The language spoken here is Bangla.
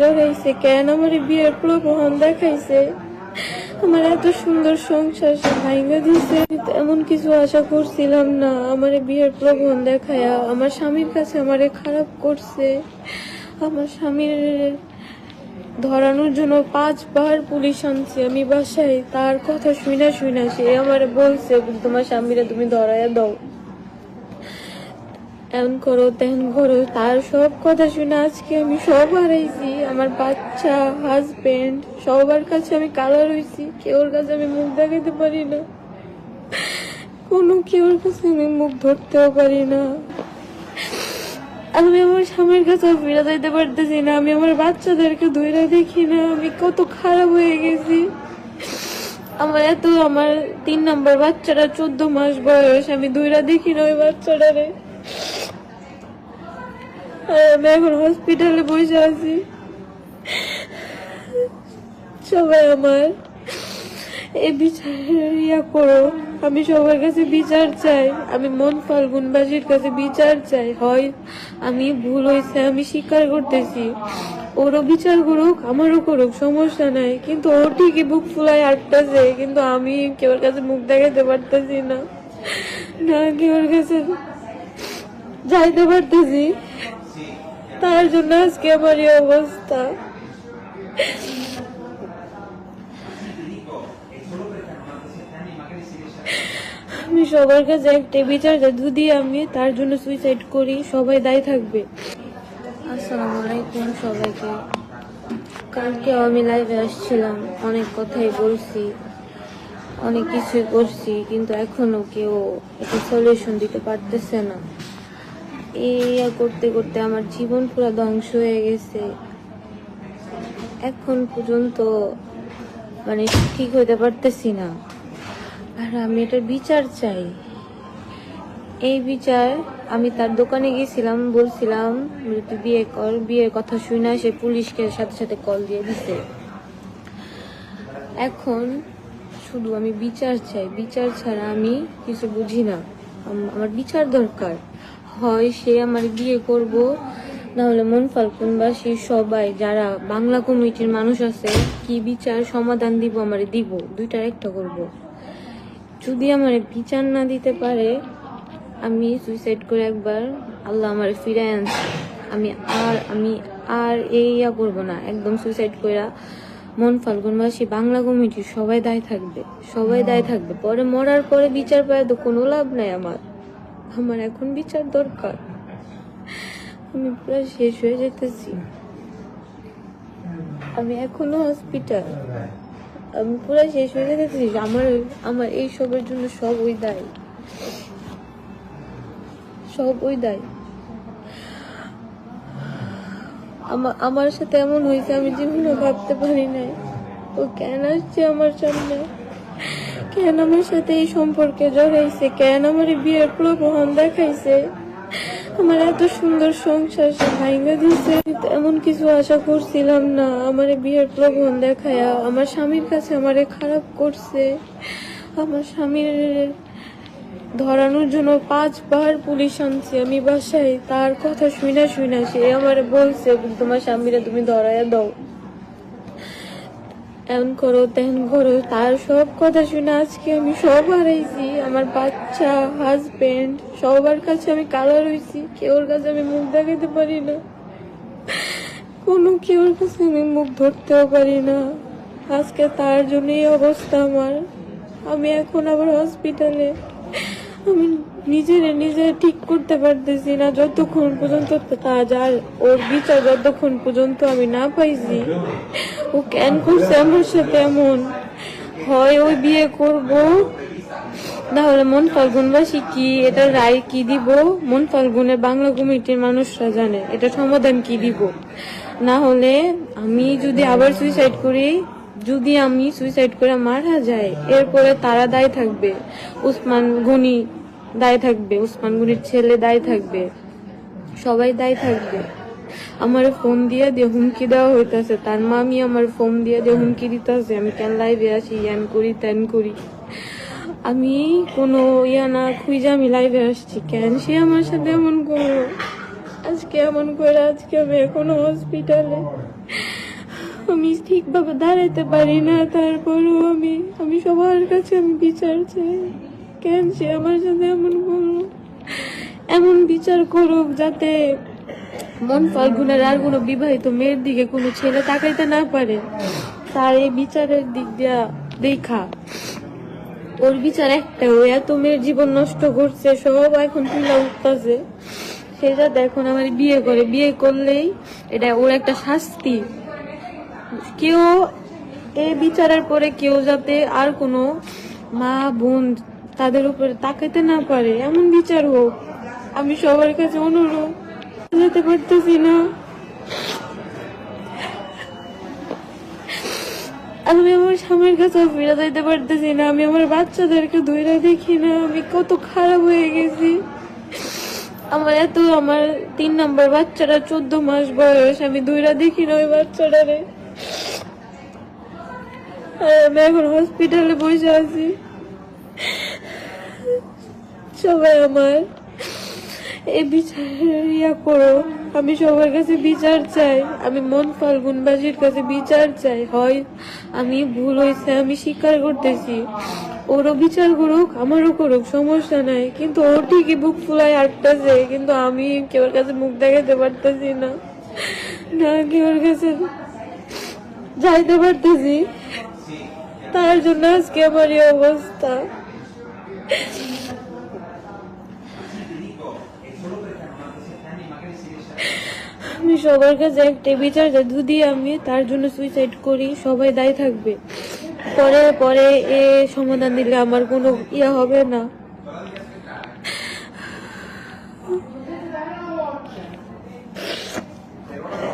জড়াইছে কেন আমার বিয়ের প্রলোভন দেখাইছে, আমার এত সুন্দর সংসার সে ভাঙা দিছে। এমন কিছু আশা করছিলাম না, আমার বিয়ের প্রলোভন দেখায়া আমার স্বামীর কাছে আমারে খারাপ করছে। আমার স্বামীর ধরানোর জন্য 5 বার পুলিশ আনছে আমি বাসায়, তার কথা শুনা সে আমারে বলছে তোমার স্বামীরা তুমি ধরাইয়া দাও, এমন করো তেমন করো। তার সব কথা শুনে আজকে আমি সব হারাইছি, আমার বাচ্চা, হাজবেন্ড, সবার কাছে আমি কালা রয়েছি। কেউর কাছে আমি মুখ দেখাতে পারি না, কোনো কেউর কাছে আমি মুখ ধরতেও পারি না। আমি আমার স্বামীর কাছে ফিরে যাইতে পারতেছি না, আমি আমার বাচ্চাদেরকে ধরে দেখি না, আমি কত খারাপ হয়ে গেছি। আমার 3 নম্বর বাচ্চাটা 14 মাস বয়স, আমি ধরে দেখি না ওই বাচ্চাটারে। আমি এখন হসপিটালে বসে আছি। সবাই আমার এই বিচার করো, আমি সবার কাছে বিচার চাই, আমি মন ফাল্গুনবাসীর কাছে বিচার চাই। হয় আমি ভুল হয়েছে, আমি স্বীকার করতেছি, ওরও বিচার করুক আমারও করুক, সমস্যা নাই, কিন্তু ও ঠিকই বুক ফুলাই আটটাছে, কিন্তু আমি কেউর কাছে মুখ দেখাতে পারতেছি না, না কেউর কাছে যাইতে পারতেছি। তার জন্য আজকে আমার এই অবস্থা। আমি সবার কাছে একটা বিচার চাই, যদি আমি তার জন্য সুইসাইড করি সবাই দায়ী থাকবে। আসসালামু আলাইকুম সবাইকে। কালকে আমি লাইভে আসছিলাম, অনেক কথাই বলছি, অনেক কিছুই করছি, কিন্তু এখনো কেউ একটা সলিউশন দিতে পারতেছে না। এই করতে করতে আমার জীবন পুরো ধ্বংস হয়ে গেছে। এখন পর্যন্ত মানে ঠিক হইতে পারতেছি না, আর আমি এটার বিচার চাই। এই বিচার আমি তার দোকানে গেছিলাম, বলছিলাম তুই বিয়ে কর, বিয়ের কথা শুনে সে পুলিশকে সাথে সাথে কল দিয়ে দিছে। এখন শুধু আমি বিচার চাই, বিচার ছাড়া আমি কিছু বুঝি না। আমার বিচার দরকার, হয় সে আমার বিয়ে করব, না হলে মন ফাল্গুনবাসী সবাই যারা বাংলা কমিটির মানুষ আছে কি বিচার সমাধান দিব আমারে দিব, দুইটার একটা করব। যদি আমার বিচার না দিতে পারে আমি সুইসাইড করে একবার আল্লাহ আমার ফিরে আনছে, আমি আর এই করবো না, একদম সুইসাইড করে মন ফাল্গুনবাসী বাংলা কমিটির সবাই দায় থাকবে, সবাই দায় থাকবে। পরে মরার পরে বিচার পায় তো কোনো লাভ নাই। আমার এখন বিচার দরকার, আমি পুরো শেষ হয়ে যেতেছি। আমি এখনো হসপিটাল, আমি পুরো শেষ হয়ে যেতেছি। আমার এই সবের জন্য সব ওই দায়, সব ওই দায়। আমার সাথে এমন হয়েছে আমি জীবনে ভাবতে পারি নাই। ও কেন আসছে আমার সামনে, কেন আমার সাথে এই সম্পর্কে জড়াইছে, কেন আমার বিয়ের প্রলোভন দেখাইছে, আমার এত সুন্দর সংসার সে ভাঙা দিছে। এমন কিছু আশা করছিলাম না, আমার বিয়ের প্রলোভন দেখায়া আমার স্বামীর কাছে আমারে খারাপ করছে। আমার স্বামীর ধরানোর জন্য 5 বার পুলিশ আনছে আমি বাসায়, তার কথা শুনা সে আমারে বলছে তোমার স্বামীরা তুমি ধরাইয়া দাও, এমন করো তেমন করো। তার সব কথা শুনে আজকে আমি সব হারাইছি, আমার বাচ্চা, হাজবেন্ড, সবার কাছে আমি কালা রয়েছি, কেউর কাছে আমি মুখ দেখাতে পারি না, কোনো কেউর কাছে আমি মুখ ধরতেও পারি না। আজকে তার জন্য এই অবস্থা আমার। আমি এখন আবার হসপিটালে, আমি নিজে ঠিক করতে পারতেছি না যতক্ষণ পর্যন্ত কাজ আর ওর বিচার যতক্ষণ পর্যন্ত আমি না পাইছি। ও কেন করছে আমার সাথে এমন, হয় ওই বিয়ে করব, না হলে মন ফাল্গুনবাসী কি এটা রায় কি দিব, মন ফাল্গুনের বাংলা কমিটির মানুষরা জানে এটা সমাধান কি দিব। না হলে আমি যদি আবার সুইসাইড করি, যদি আমি সুইসাইড করে মারা যাই, এরপরে তারা দায় থাকবে, উসমান গনি দায় থাকবে, উসমান গনির ছেলে দায় থাকবে, সবাই দায় থাকবে। আমার ফোন দিয়ে হুমকি দেওয়া হইতেছে, তার মামি আমার ফোন দিয়ে হুমকি দিতেছে আমি কেন লাইভে আসি, ইয়ান করি ত্যান করি। আমি কোনো না খুঁজে আমি লাইভে আসছি, কেন সে আমার সাথে এমন করলো, আজকে এমন করে আজকে আমি এখনো হসপিটালে। ঠিকভাবে দাঁড়াইতে পারি না, তারপরেও আমি সবার কাছে আমি বিচার চাই। কেন সে আমার সাথে এমন করলো? এমন বিচার করুক যাতে মন ফাল্গুনের আর কোনো বিবাহিত মেয়ের দিকে কোনো ছেলে তাকাইতে না পারে। তার এই বিচারের দিক দিয়া দেখা ওর বিচার একটা, ও এত মেয়ের জীবন নষ্ট করছে, সব এখন তুলা উঠতেছে, সেটা এখন আমার বিয়ে করে, বিয়ে করলেই এটা ওর একটা শাস্তি। কেউ এই বিচারের পরে কেউ যাতে আর কোনো মা বোন তাদের উপরে তাকাইতে না পারে, এমন বিচার হোক। আমি সবার কাছে অনুরোধ, যেতে পারতেছি না, আমি আমার স্বামীর কাছে ফিরে যাইতে পারতেছি না, আমি আমার বাচ্চাদেরকে ধরে দেখি না, আমি কত খারাপ হয়ে গেছি। আমার 3 নম্বর বাচ্চাটা 14 মাস বয়স, আমি ধরে দেখি না ওই বাচ্চাটারে। আমি এখন হসপিটালে বসে আছি। সবাই আমার এই বিচার করো, আমি সবার কাছে বিচার চাই, আমি মন ফাল্গুনবাসীর কাছে বিচার চাই। হয় আমি ভুল হয়েছে, আমি স্বীকার করতেছি, ওরও বিচার করুক আমারও করুক, সমস্যা নাই, কিন্তু ও ঠিকই বুক ফুলাই আটটাছে, কিন্তু আমি কেউর কাছে মুখ দেখাতে পারতেছি না, না কেউর কাছে যাইতে পারতেছি, তার জন্য আজকে আমার এই অবস্থা। আমি সবার কাছে একটা বিচার চাই, যদি আমি তার জন্য সুইসাইড করি সবাই দায়ী থাকবে, পরে পরে এ সমাধান দিলে আমার কোনো ইয়া হবে না।